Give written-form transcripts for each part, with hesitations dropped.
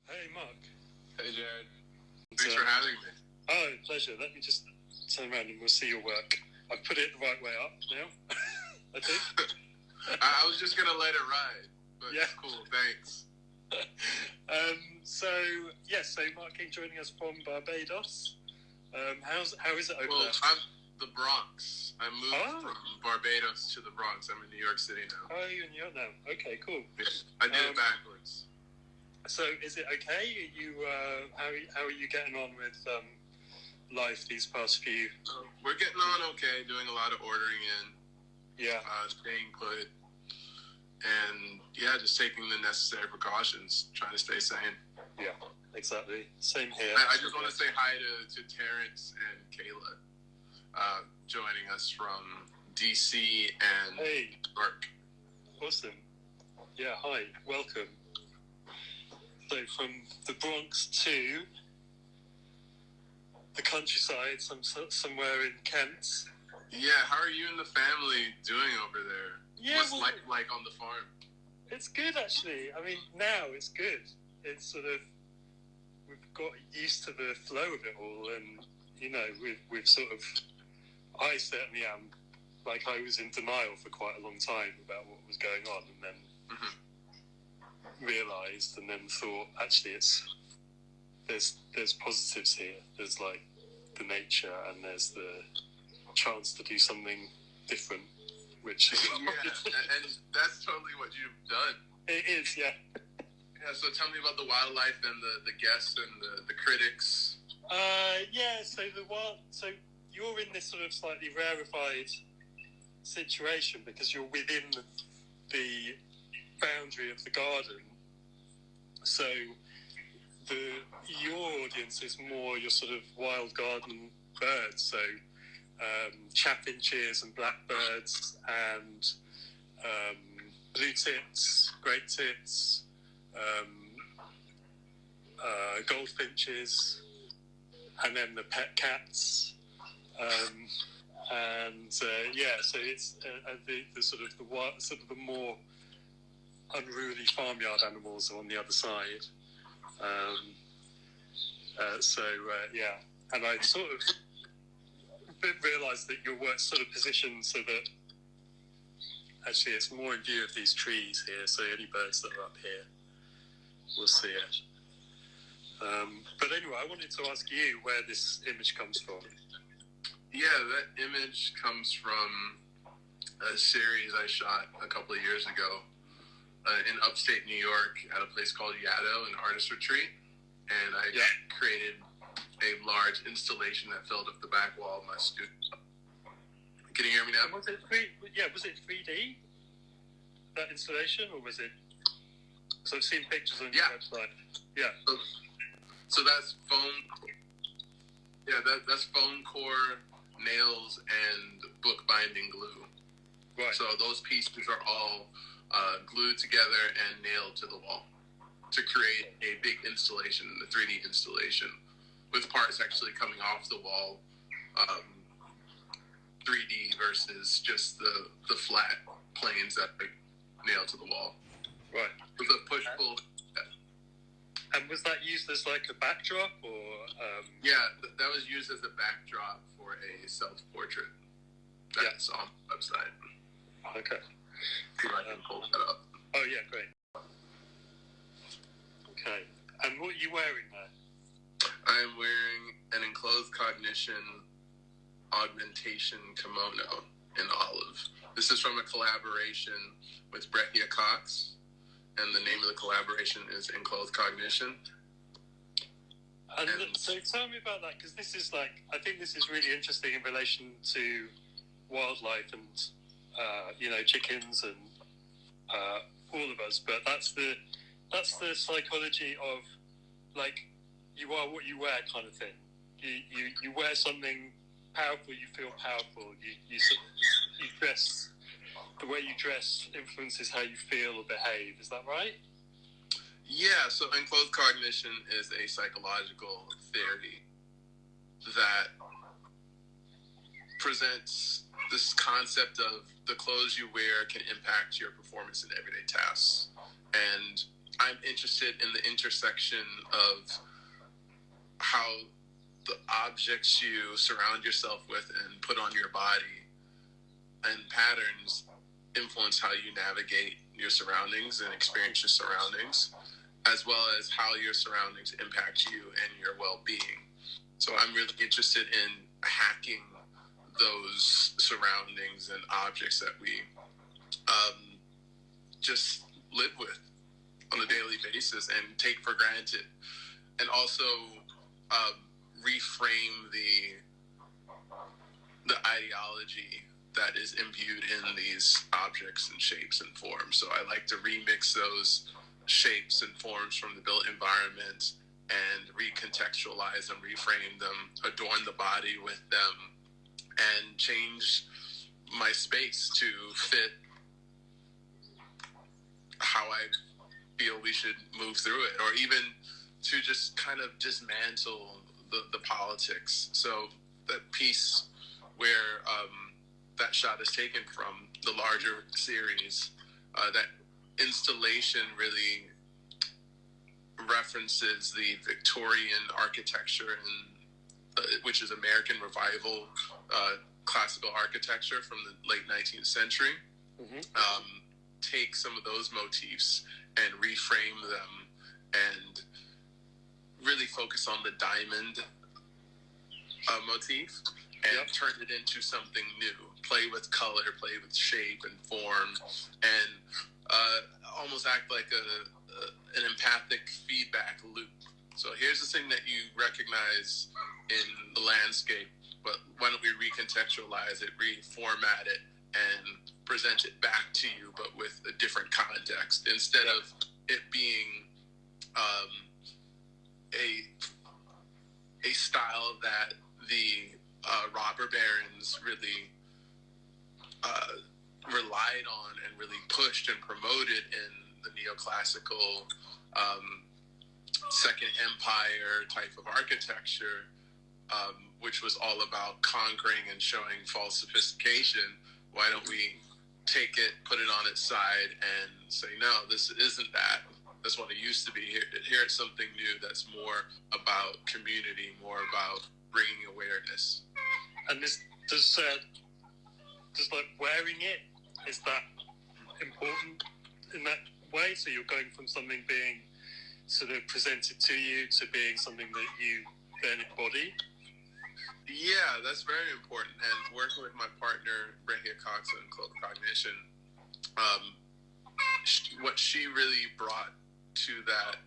Hey, Mark. Hey, Jared. Thanks for having me. Oh, pleasure. Let me just turn around and we'll see your work. I've put it the right way up now, I think. I was just going to let it ride, but yeah. It's cool. Thanks. So Mark King joining us from Barbados. How is it over there? I'm the Bronx. I moved from Barbados to the Bronx. I'm in New York City now. Oh, you're in New York now. Okay, cool. Yeah, I did it backwards. So, is it okay? How are you getting on with life these past few? We're getting on okay. Doing a lot of ordering in. Yeah. Staying put, and just taking the necessary precautions, trying to stay sane. Yeah, exactly. Same here. I just want to say hi to Terrence and Kayla, joining us from DC and New York. Awesome. Yeah. Hi. Welcome. So from the Bronx to the countryside, somewhere in Kent. Yeah, how are you and the family doing over there? Yeah, What's life like on the farm? It's good, actually. I mean, now it's good. It's sort of, we've got used to the flow of it all, and, we've sort of, I certainly am, like I was in denial for quite a long time about what was going on, and then realised and then thought, actually, there's positives here. There's like the nature and there's the chance to do something different, which and that's totally what you've done. It is, yeah. Yeah, so tell me about the wildlife and the guests and the critics. So you're in this sort of slightly rarefied situation because you're within the boundary of the garden. So your audience is more your sort of wild garden birds, so chaffinches and blackbirds and blue tits, great tits, goldfinches, and then the pet cats. So it's the more unruly farmyard animals are on the other side. And I sort of realised that your work's sort of positioned so that actually it's more in view of these trees here, so any birds that are up here will see it. But anyway, I wanted to ask you where this image comes from. Yeah, that image comes from a series I shot a couple of years ago in upstate New York at a place called Yaddo, an artist retreat. And I created a large installation that filled up the back wall of my studio. Can you hear me now? Was it 3D, that installation, or was it... So I've seen pictures on your website. Yeah. So that's foam... Yeah, that's foam core, nails, and bookbinding glue. Right. So those pieces are all glued together and nailed to the wall to create a big installation, the 3D installation, with parts actually coming off the wall, 3D versus just the flat planes that are nailed to the wall. Right. With a push-pull. And was that used as like a backdrop, or? That was used as a backdrop for a self-portrait that's on the website. Okay. See if I can pull that up. Oh yeah, great. Okay. And what are you wearing there? I'm wearing an enclosed cognition augmentation kimono in olive. This is from a collaboration with Brechia Cox, and the name of the collaboration is Enclosed Cognition. And so tell me about that, because this is I think this is really interesting in relation to wildlife and, chickens and all of us, but that's the psychology of, you are what you wear kind of thing. You wear something powerful, you feel powerful, you dress, the way you dress influences how you feel or behave, is that right? Yeah, so enclosed cognition is a psychological theory that presents this concept of the clothes you wear can impact your performance in everyday tasks. And I'm interested in the intersection of how the objects you surround yourself with and put on your body and patterns influence how you navigate your surroundings and experience your surroundings, as well as how your surroundings impact you and your well-being. So I'm really interested in hacking those surroundings and objects that we just live with on a daily basis and take for granted, and also reframe the ideology that is imbued in these objects and shapes and forms. So I like to remix those shapes and forms from the built environment and recontextualize them, reframe them, adorn the body with them, and change my space to fit how I feel we should move through it, or even to just kind of dismantle the politics. So that piece where that shot is taken from the larger series, that installation really references the Victorian architecture, which is American Revival classical architecture from the late 19th century. Take some of those motifs and reframe them and really focus on the diamond motif and turn it into something new. Play with color, play with shape and form, and almost act like an empathic feedback loop. So here's the thing that you recognize in the landscape, but why don't we recontextualize it, reformat it, and present it back to you, but with a different context, instead of it being a style that the robber barons really relied on and really pushed and promoted in the neoclassical Second Empire type of architecture, which was all about conquering and showing false sophistication. Why don't we take it, put it on its side, and say, no, this isn't that. That's what it used to be. Here it's something new that's more about community, more about bringing awareness. And does like wearing it, is that important in that way? So you're going from something being sort of presented to you to being something that you then embody? Yeah, that's very important. And working with my partner, Brahia Cox in Club Cognition, what she really brought to that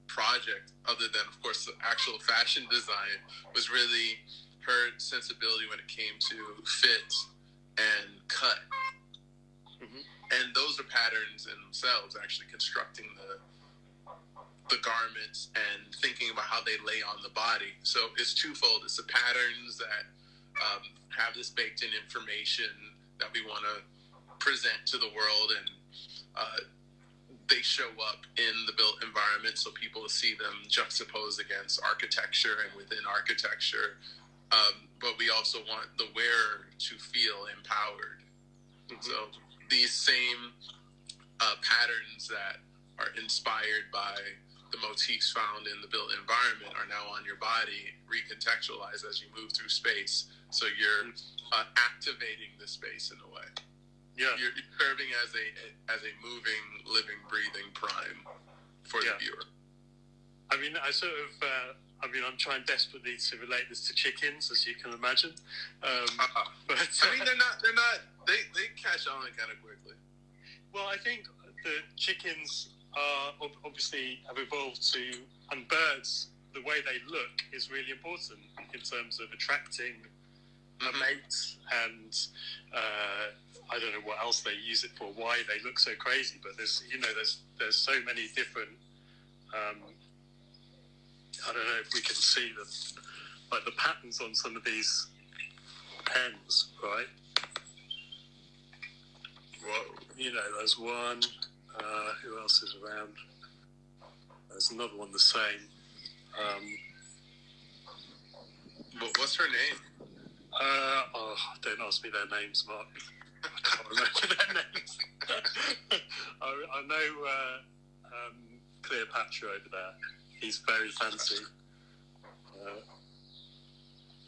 project, other than, of course, the actual fashion design, was really her sensibility when it came to fit and cut. And those are patterns in themselves, actually constructing the garments and thinking about how they lay on the body. So it's twofold. It's the patterns that have this baked in information that we want to present to the world, and they show up in the built environment so people see them juxtaposed against architecture and within architecture. But we also want the wearer to feel empowered. So these same patterns that are inspired by the motifs found in the built environment are now on your body, recontextualized as you move through space. So you're activating the space in a way. Yeah, you're serving as a moving, living, breathing prime for the viewer. I mean, I'm trying desperately to relate this to chickens, as you can imagine. But I mean, they're not. They catch on kind of quickly. Well, I think the chickens are obviously have evolved to, and birds, the way they look is really important in terms of attracting a mate, and I don't know what else they use it for, why they look so crazy, but there's so many different. I don't know if we can see the patterns on some of these pens, right? Whoa. There's one. Who else is around? There's another one the same. What's her name? Don't ask me their names, Mark. I can't remember their names. I know Cleopatra over there. He's very fancy.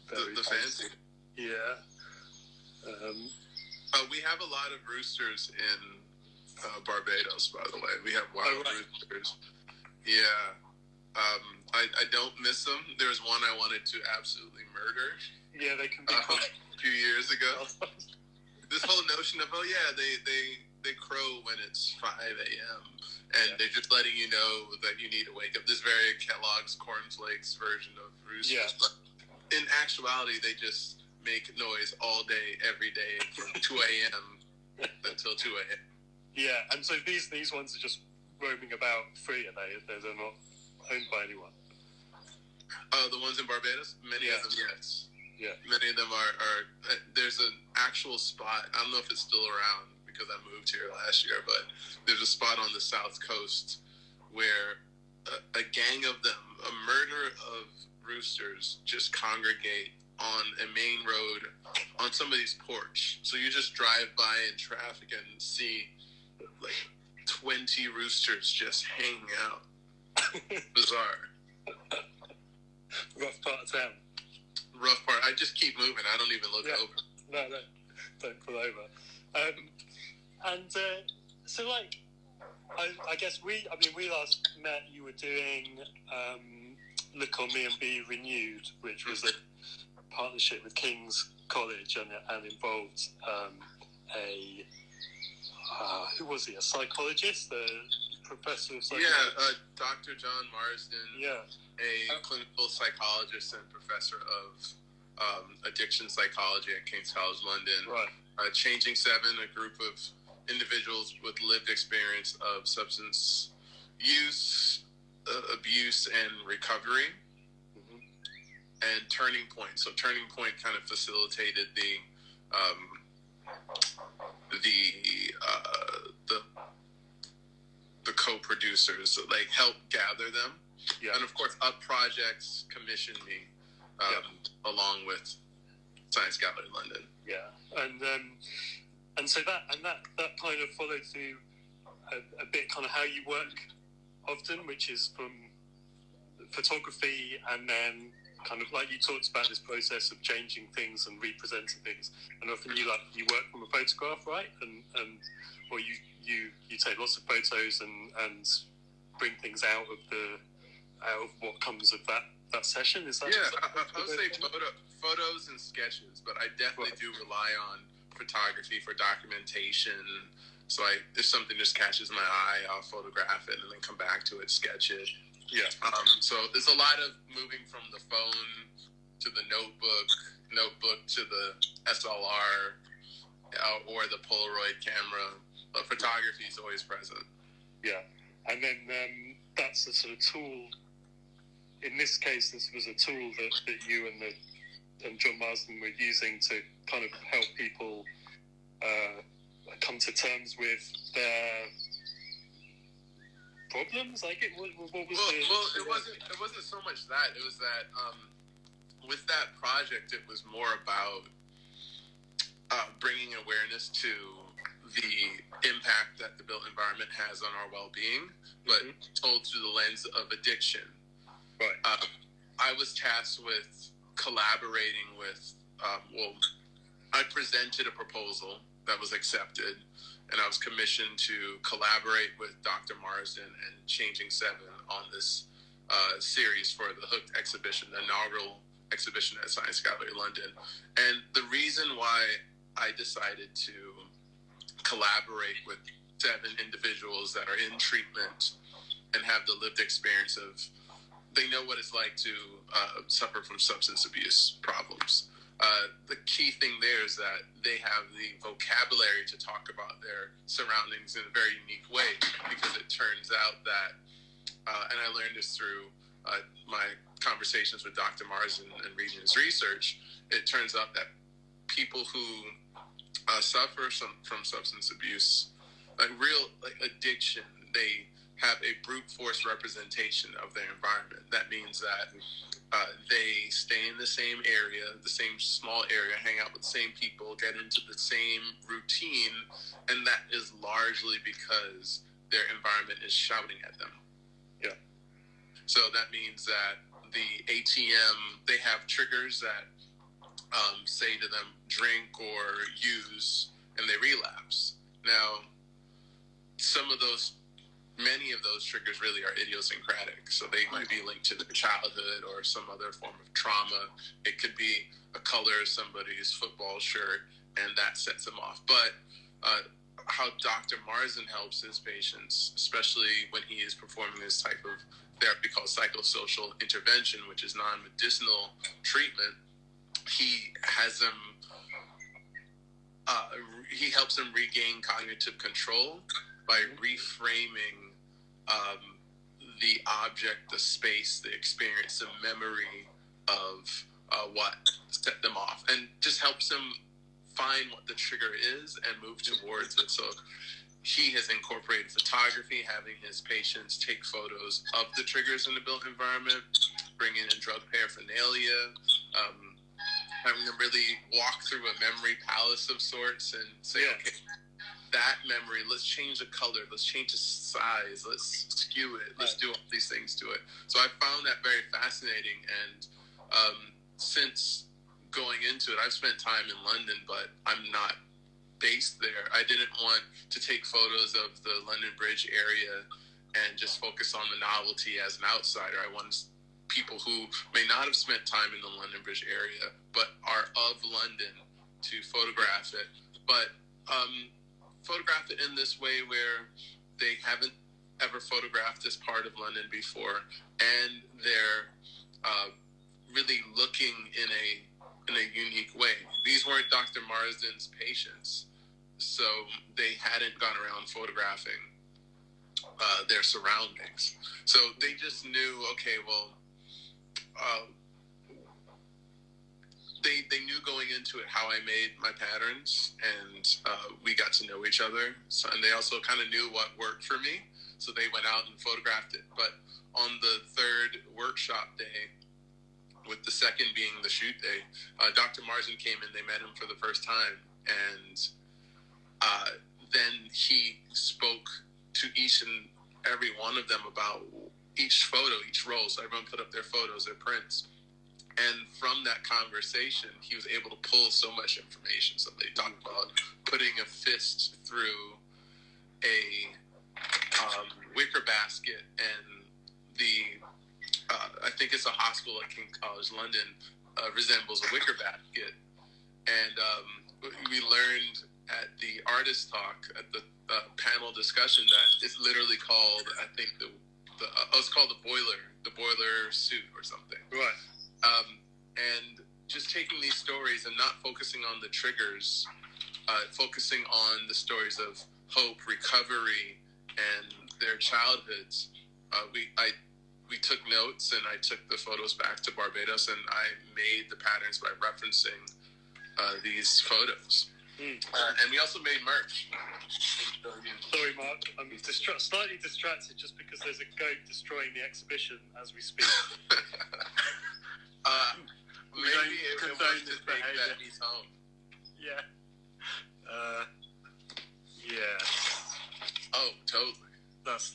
Very the fancy. Yeah. We have a lot of roosters in Barbados, by the way. We have wild roosters. Yeah. I don't miss them. There's one I wanted to absolutely murder. Yeah, they can be a few years ago. This whole notion of, they crow when it's 5 a.m. and they're just letting you know that you need to wake up. This very Kellogg's Cornflakes version of roosters. Yeah. But in actuality, they just make noise all day, every day from 2 a.m. until 2 a.m. Yeah, and so these ones are just roaming about free, are they? They're not owned by anyone. The ones in Barbados? Many of them, yes. Yeah. Many of them are there's an actual spot, I don't know if it's still around because I moved here last year, but there's a spot on the south coast where a gang of them, a murder of roosters, just congregate on a main road on somebody's porch. So you just drive by in traffic and see like 20 roosters just hanging out. Bizarre. Rough part of town. Rough part. I just keep moving. I don't even look over. No, don't pull over. So like, I guess we last met. You were doing Look On Me and Be Renewed, which was a partnership with King's College and involved who was he? A psychologist, a professor of psychology. Yeah, Dr. John Marsden. Yeah, a clinical psychologist and professor of addiction psychology at King's College London. Right. Changing Seven, a group of individuals with lived experience of substance use, abuse, and recovery. Mm-hmm. And Turning Point. So Turning Point kind of facilitated the co-producers, like help gather them. Yeah. And of course, Up Projects commissioned me along with Science Gallery London. Yeah, and so that kind of followed through a bit kind of how you work often, which is from photography, and then kind of like you talked about this process of changing things and representing things, and often you work from a photograph, right? Or you take lots of photos and bring things out of what comes of that session. Is that? Yeah, I would say photos and sketches, but I definitely do rely on photography for documentation. So if something just catches my eye, I'll photograph it and then come back to it, sketch it. Yeah. So there's a lot of moving from the phone to the notebook to the SLR or the Polaroid camera. But photography is always present. Yeah. And then that's the sort of tool. In this case, this was a tool that you and John Marsden were using to kind of help people come to terms with their problems. Like, what was it wasn't so much that. It was that with that project, it was more about bringing awareness to the impact that the built environment has on our well-being, but told through the lens of addiction. Right. I was tasked with collaborating with, I presented a proposal that was accepted, and I was commissioned to collaborate with Dr. Marsden and Changing Seven on this series for the Hooked exhibition, the inaugural exhibition at Science Gallery London. And the reason why I decided to collaborate with 7 individuals that are in treatment and have the lived experience of, they know what it's like to suffer from substance abuse problems. The key thing there is that they have the vocabulary to talk about their surroundings in a very unique way, because it turns out that, and I learned this through my conversations with Dr. Marsden and reading his research, it turns out that people who suffer from substance abuse, like addiction, they have a brute force representation of their environment. That means that they stay in the same area, the same small area, hang out with the same people, get into the same routine, and that is largely because their environment is shouting at them. So that means that the ATM, they have triggers that say to them, drink or use, and they relapse. Now, many of those triggers really are idiosyncratic. So they might be linked to their childhood or some other form of trauma. It could be a color of somebody's football shirt, and that sets them off. But how Dr. Marsden helps his patients, especially when he is performing this type of therapy called psychosocial intervention, which is non-medicinal treatment, he has them, he helps them regain cognitive control by reframing the object, the space, the experience, the memory of what set them off, and just helps them find what the trigger is and move towards it. So he has incorporated photography, having his patients take photos of the triggers in the built environment, bringing in drug paraphernalia, having them really walk through a memory palace of sorts and say, okay, that memory, let's change the color, let's change the size, let's skew it, let's do all these things to it. So I found that very fascinating, and since going into it, I've spent time in London, but I'm not based there. I didn't want to take photos of the London Bridge area and just focus on the novelty as an outsider. I wanted people who may not have spent time in the London Bridge area, but are of London, to photograph it. But photograph it in this way where they haven't ever photographed this part of London before, and they're really looking in a unique way. These weren't Dr. Marsden's patients, so they hadn't gone around photographing their surroundings. So they just knew, okay, well, they knew going into it how I made my patterns, and we got to know each other. So, and they also kind of knew what worked for me, so they went out and photographed it. But on the third workshop day, with the second being the shoot day, Dr. Marsden came in, they met him for the first time, and then he spoke to each and every one of them about each photo, each roll. So everyone put up their photos, their prints. And from that conversation, he was able to pull so much information. So they talked about putting a fist through a wicker basket, and I think it's a hospital at King's College London, resembles a wicker basket. And we learned at the artist talk, at the panel discussion, that it's literally called, I think it's called the boiler suit or something. Right. And just taking these stories and not focusing on the triggers, focusing on the stories of hope, recovery, and their childhoods. We took notes, and I took the photos back to Barbados, and I made the patterns by referencing these photos. And we also made merch. Sorry, Mark, I'm slightly distracted just because there's a goat destroying the exhibition as we speak. Maybe it was to think that he's home. Yeah. Yeah. Oh, totally. That's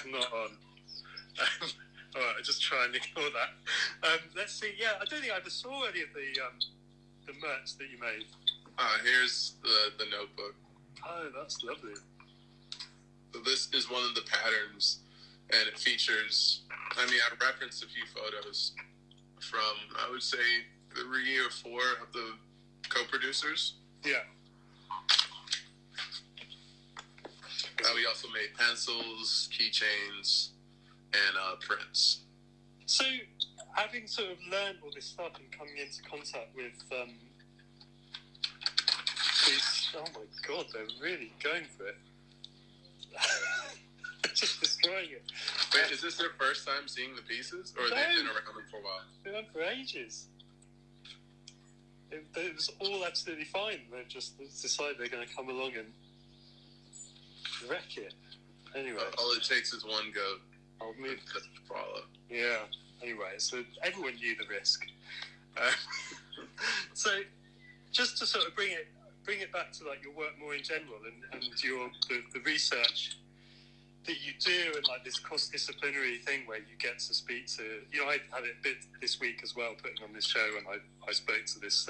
not on. All right, I'll just try and ignore that. Let's see. Yeah, I don't think I ever saw any of the merch that you made. Here's the notebook. Oh, that's lovely. So this is one of the patterns, and it features, I referenced a few photos from, I would say, 3 or 4 of the co-producers. Yeah. We also made pencils, keychains, and prints. So, having sort of learned all this stuff and coming into contact with these, oh my God, they're really going for it. Just destroying it. Wait, is this their first time seeing the pieces, or they've been around them for a while? They've been around for ages. It was all absolutely fine. They just decided they're going to come along and wreck it. Anyway. All it takes is one goat. I'll move to follow. Yeah. Anyway, so everyone knew the risk. So, just to sort of bring it back to like your work more in general, and the research that you do, and like this cross-disciplinary thing where you get to speak to, I had it a bit this week as well, putting on this show, and I spoke to this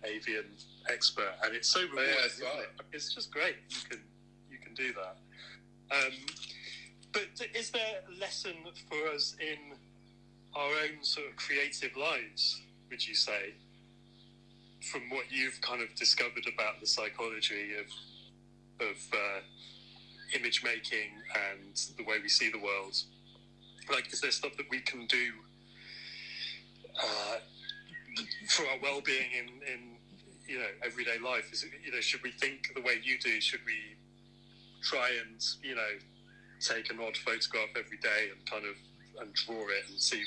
avian expert, and it's so rewarding. Yeah, I saw it. It's just great. You can do that. But is there a lesson for us in our own sort of creative lives, would you say, from what you've kind of discovered about the psychology of image making and the way we see the world? Like, is there stuff that we can do for our well-being in everyday life? Is it, should we think the way you do? Should we try and take an odd photograph every day and draw it and see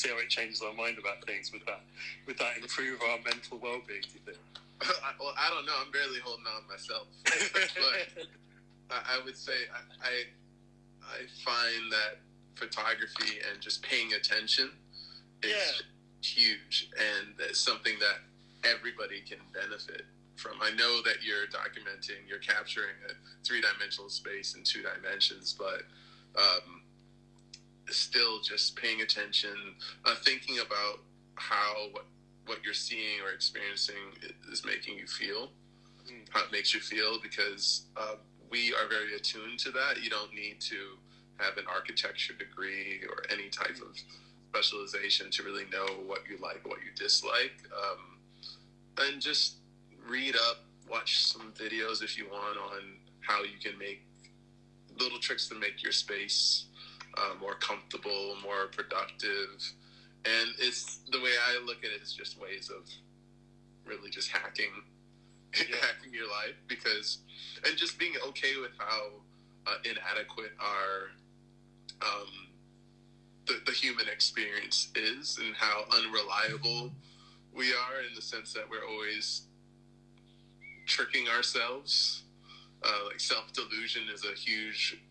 how it changes our mind about things? Would that improve our mental well-being, do you think? Well, I don't know. I'm barely holding on myself. But I would say I find that photography and just paying attention is huge, and it's something that everybody can benefit from. I know that you're capturing a three-dimensional space in two dimensions, but still just paying attention, thinking about how what you're seeing or experiencing is making you feel, how it makes you feel, because we are very attuned to that. You don't need to have an architecture degree or any type of specialization to really know what you like, what you dislike. And just read up, watch some videos if you want on how you can make little tricks to make your space more comfortable, more productive. And it's the way I look at it is just ways of really just hacking your life, and just being okay with how inadequate our the human experience is, and how unreliable we are, in the sense that we're always tricking ourselves. Like self-delusion is a huge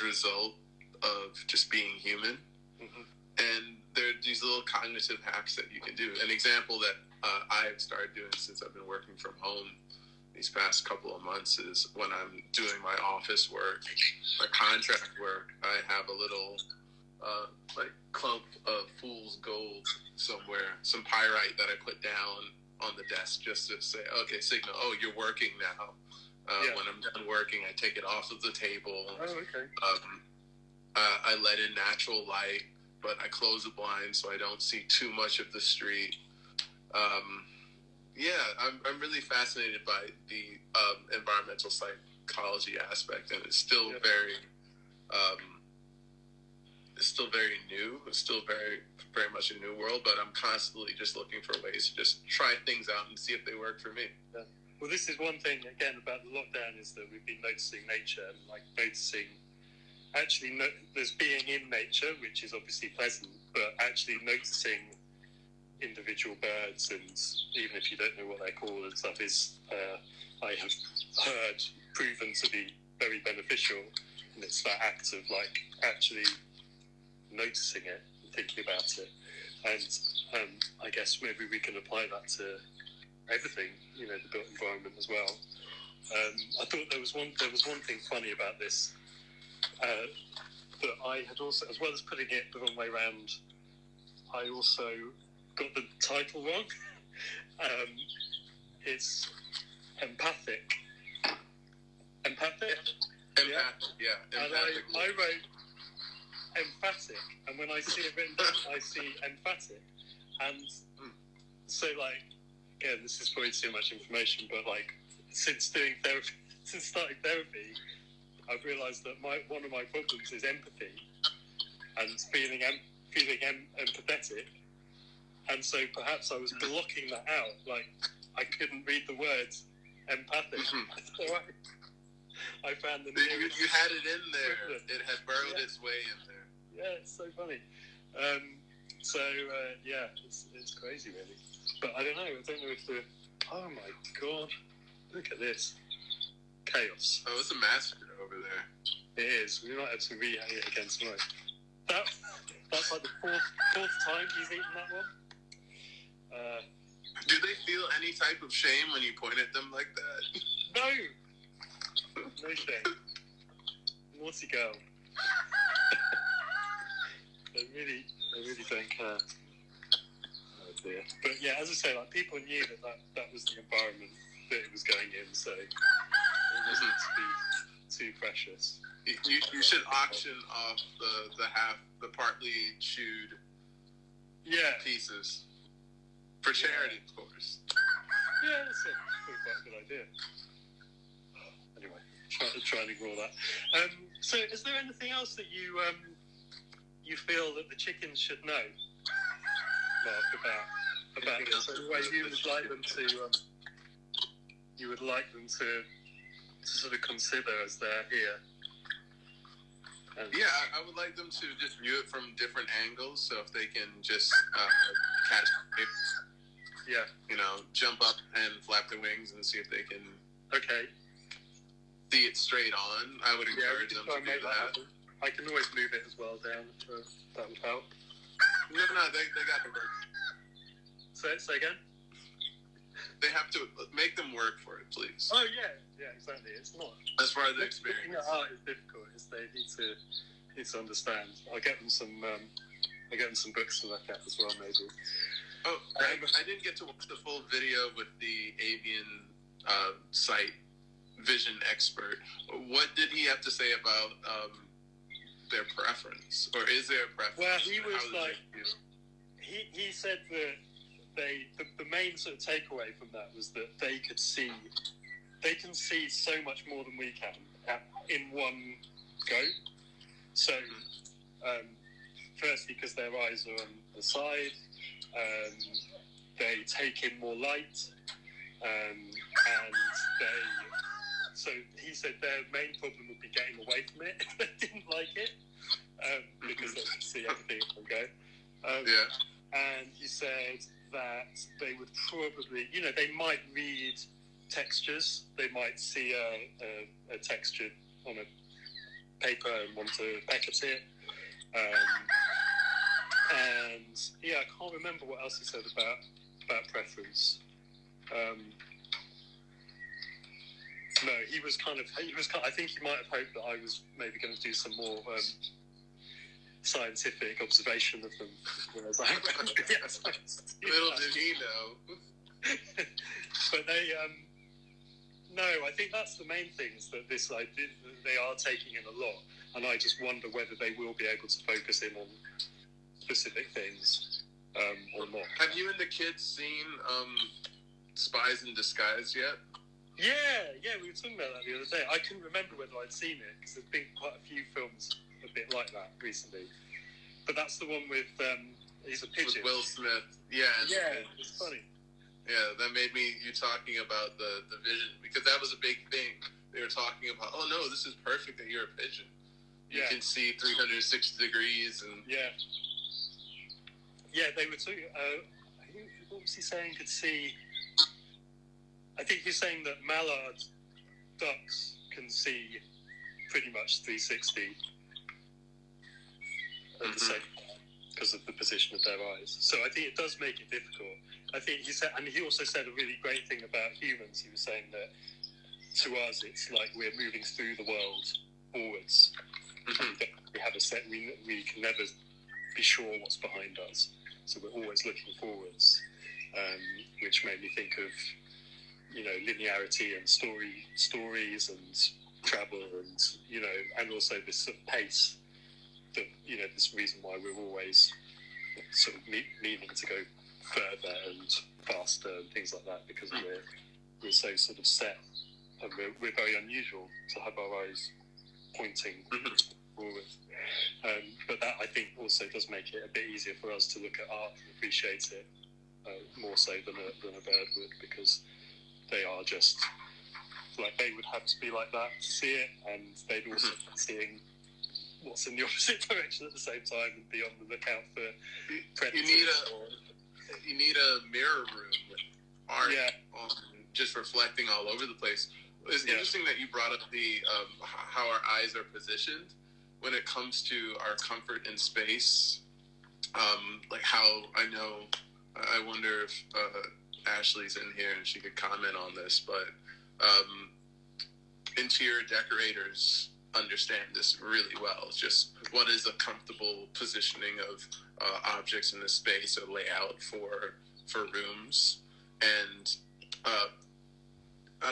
result of just being human. Mm-hmm. And there are these little cognitive hacks that you can do. An example that I've started doing since I've been working from home these past couple of months is when I'm doing my office work, my contract work, I have a little like clump of fool's gold somewhere, some pyrite that I put down on the desk just to say, okay, signal, oh, you're working now. When I'm done working, I take it off of the table. Oh, okay. I let in natural light, but I close the blinds so I don't see too much of the street. I'm really fascinated by the environmental psychology aspect, and it's still very new. It's still very, very much a new world, but I'm constantly just looking for ways to just try things out and see if they work for me. Yeah. Well, this is one thing, again, about the lockdown, is that we've been noticing nature, and like noticing there's being in nature, which is obviously pleasant, but actually noticing individual birds, and even if you don't know what they're called and stuff, is I have heard proven to be very beneficial. And it's that act of like actually noticing it and thinking about it. And I guess maybe we can apply that to everything, the built environment as well. I thought there was one thing funny about this, that I had also, as well as putting it the wrong way around, I also got the title wrong. It's empathic. Empathic? Yeah. And I wrote emphatic, and when I see it written down, I see emphatic. And so, like, again, this is probably too much information, but like, since starting therapy, I've realised that one of my problems is empathy and feeling empathetic, and so perhaps I was blocking that out. Like, I couldn't read the words empathic. So I found the you had it in there. It had burrowed its way in there. Yeah, it's so funny. It's crazy, really. But I don't know if oh my god, look at this chaos. Oh, it's a massacre over there. It is. We might have to re-hang it again tonight. That's like the fourth time he's eaten that one. Do they feel any type of shame when you point at them like that? No. No shame. Naughty girl. They really don't care. Oh dear. But yeah, as I say, like people knew that was the environment that it was going in, so it wasn't too precious. You should auction off the partly chewed pieces for charity, of course. Yeah, that's probably quite a good idea. Anyway, try and ignore that. So, is there anything else that you feel that the chickens should know, Mark, about this? The way you would like them to sort of consider as they're here. Yeah, I would like them to just view it from different angles. So if they can just catch, jump up and flap their wings and see if they can see it straight on, I would encourage them to do that. I can always move it as well down. That would help. No, they got to work. Say again? They have to make them work for it, please. Oh yeah, exactly. It's not. As far as the experience. Looking at art is difficult. They need to understand. I'll get them some books to look at as well, maybe. Oh, I didn't get to watch the full video with the avian site vision expert. What did he have to say about their preference, or is there a preference? Well, he was like, he said that the main sort of takeaway from that was that they can see so much more than we can in one go. So, firstly, because their eyes are on the side, they take in more light, and so he said their main problem would be getting away from it if they didn't like it, because they could see everything in one go. And he said that they would probably, they might read textures. They might see a texture on a paper and want to peck at it. And I can't remember what else he said about preference. No, he was kind of. I think he might have hoped that I was maybe going to do some more scientific observation of them. Whereas little did he know. But they, no, I think that's the main thing. Is that this idea they are taking in a lot, and I just wonder whether they will be able to focus in on specific things or not. Have you and the kids seen Spies in Disguise yet? Yeah, we were talking about that the other day. I couldn't remember whether I'd seen it, because there's been quite a few films a bit like that recently. But that's the one with, he's a pigeon. With Will Smith. Yeah, it's funny. Yeah, that made you talking about the vision, because that was a big thing. They were talking about, oh no, this is perfect that you're a pigeon. You can see 360 degrees. And Yeah, they were talking, what was he saying? Could see... I think he's saying that mallard ducks can see pretty much 360 at the same time because of the position of their eyes. So I think it does make it difficult. I think he said, and he also said a really great thing about humans. He was saying that to us, it's like we're moving through the world forwards. We have a set. We can never be sure what's behind us, so we're always looking forwards, which made me think of linearity and stories and travel and also this sort of pace that this reason why we're always sort of meaning to go further and faster and things like that, because we're so sort of set, and we're very unusual to have our eyes pointing forward. But that, I think, also does make it a bit easier for us to look at art and appreciate it more so than a bird would, because they are just like, they would have to be like that to see it, and they'd also be seeing what's in the opposite direction at the same time and be on the lookout for predators. You need a mirror room with art just reflecting all over the place. It's interesting that you brought up the how our eyes are positioned when it comes to our comfort in space. Like how I wonder if Ashley's in here and she could comment on this, but interior decorators understand this really well. Just what is a comfortable positioning of objects in the space or layout for rooms. And I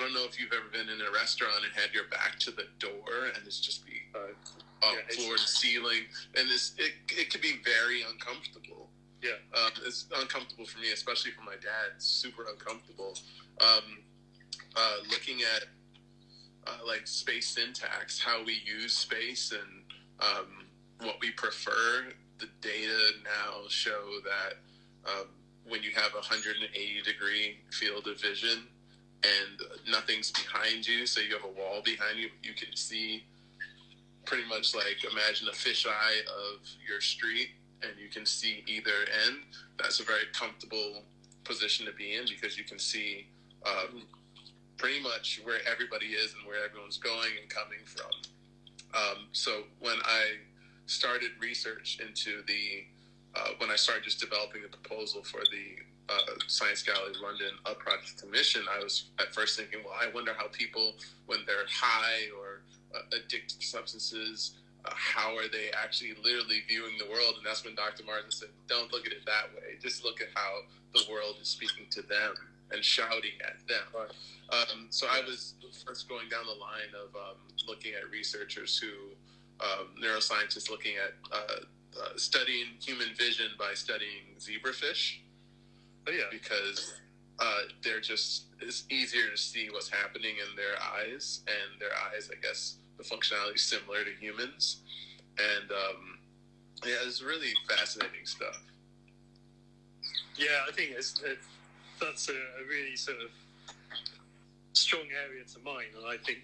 don't know if you've ever been in a restaurant and had your back to the door and it's just floor to ceiling, and it could be very uncomfortable. Yeah, it's uncomfortable for me, especially for my dad. It's super uncomfortable. Looking at like space syntax, how we use space, and what we prefer. The data now show that when you have a 180-degree field of vision and nothing's behind you, so you have a wall behind you, you can see pretty much like, imagine a fisheye of your street, and you can see either end. That's a very comfortable position to be in because you can see pretty much where everybody is and where everyone's going and coming from. So when I started research into when I started just developing a proposal for the Science Gallery London project commission, I was at first thinking, well, I wonder how people, when they're high or addicted to substances, how are they actually literally viewing the world? And that's when Dr. Martin said, don't look at it that way. Just look at how the world is speaking to them and shouting at them. So I was first going down the line of looking at researchers neuroscientists looking at studying human vision by studying zebrafish. Oh, yeah. Because it's easier to see what's happening in their eyes, and their eyes, I guess, the functionality is similar to humans. And it's really fascinating stuff. Yeah, I think that's a really sort of strong area to mine, and I think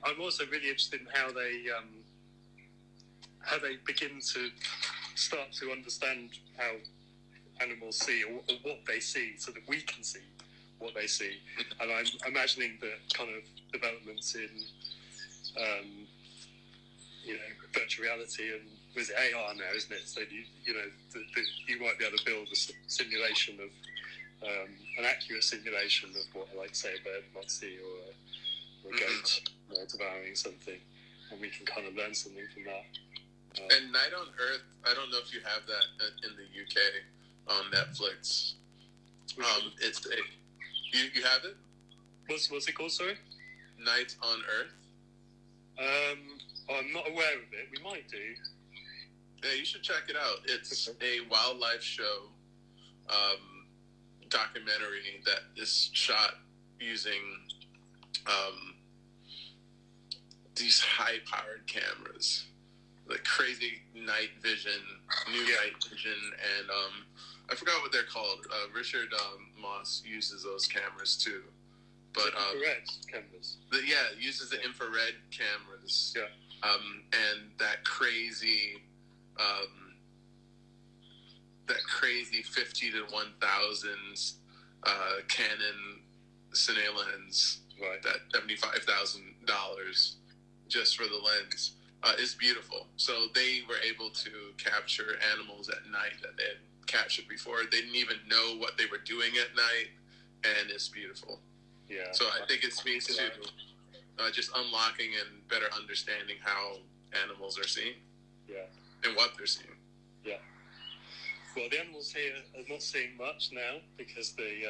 I'm also really interested in how they begin to start to understand how animals see or what they see, so that we can see what they see. And I'm imagining that kind of developments in virtual reality, and was it AR now, isn't it? So you might be able to build a simulation of an accurate simulation of what, like, say, a bird might see, or a goat devouring something, and we can kind of learn something from that. And Night on Earth, I don't know if you have that in the UK on Netflix. It's you have it? What's it called? Sorry. Night on Earth. I'm not aware of it. We might do. Yeah, you should check it out. It's a wildlife show documentary that is shot using these high-powered cameras, like crazy night vision, night vision, and I forgot what they're called. Richard Moss uses those cameras too. But infrared cameras. It uses the infrared cameras. Yeah. And that crazy 50 to 1000 Canon Cine lens, right? That $75,000 just for the lens is beautiful. So they were able to capture animals at night that they had captured before. They didn't even know what they were doing at night, and it's beautiful. Yeah. So I think it speaks to just unlocking and better understanding how animals are seen. Yeah. And what they're seeing. Yeah. Well, the animals here are not seeing much now because the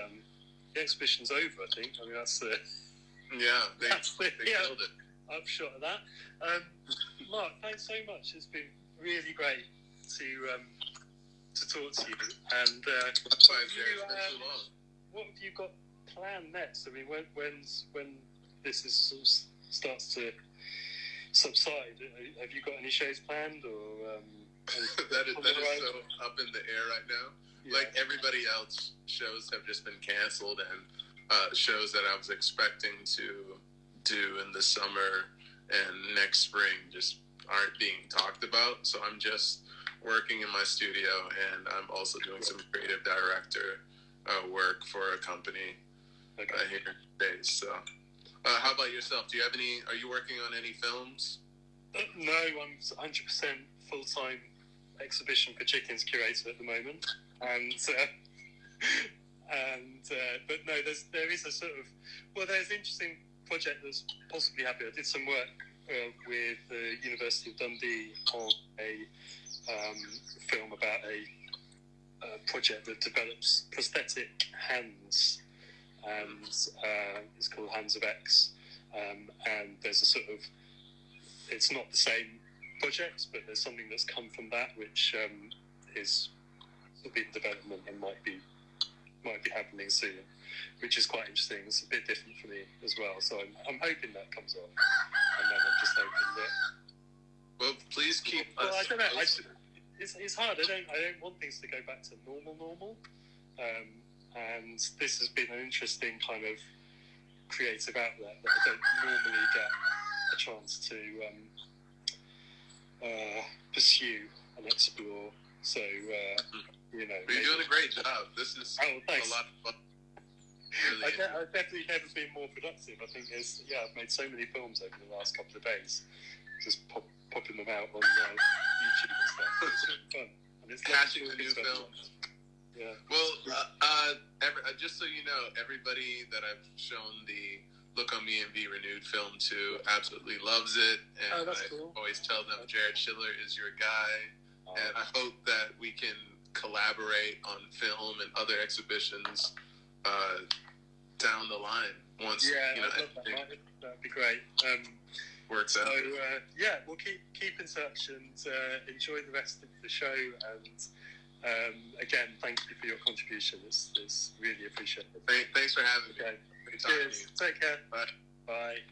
exhibition's over, I think. I mean, that's the... Yeah, they killed it. Upshot of that. Mark, thanks so much. It's been really great to talk to you. And what have you got planned next? I mean, when this is starts to subside, have you got any shows planned, or that is so up in the air right now? Yeah. Like everybody else, shows have just been canceled, and shows that I was expecting to do in the summer and next spring just aren't being talked about. So I'm just working in my studio, and I'm also doing some creative director work for a company here in States. So how about yourself? Are you working on any films? No, I'm 100% full-time exhibition for chickens curator at the moment, but no, there is a sort of, there's interesting project that's possibly happening. I did some work with the University of Dundee on a film about a project that develops prosthetic hands, and it's called Hands of X. And there's a sort of, it's not the same project, but there's something that's come from that which is in development and might be happening soon, which is quite interesting. It's a bit different for me as well, so I'm hoping that comes off, and then I'm just hoping that. Well, please keep. Well, I don't know. It's hard. I don't want things to go back to normal. And this has been an interesting kind of creative outlet that I don't normally get a chance to pursue and explore. So, you know. You're doing a great job. This is a lot of fun. Really. I've definitely never been more productive. I think I've made so many films over the last couple of days, just popping them out on YouTube and stuff. It's really fun. And it's catching the new films. Yeah. Well, just so you know, everybody that I've shown the Look on Me and Be Renewed film to absolutely loves it. And I always tell them Jared Schiller is your guy. And I hope that we can collaborate on film and other exhibitions down the line. Once, I'd love that. That'd be great. Works out. So, we'll keep in touch and enjoy the rest of the show. And again, thank you for your contribution. It's really appreciated. Thanks for having me. Okay. Cheers. Take care. Bye. Bye.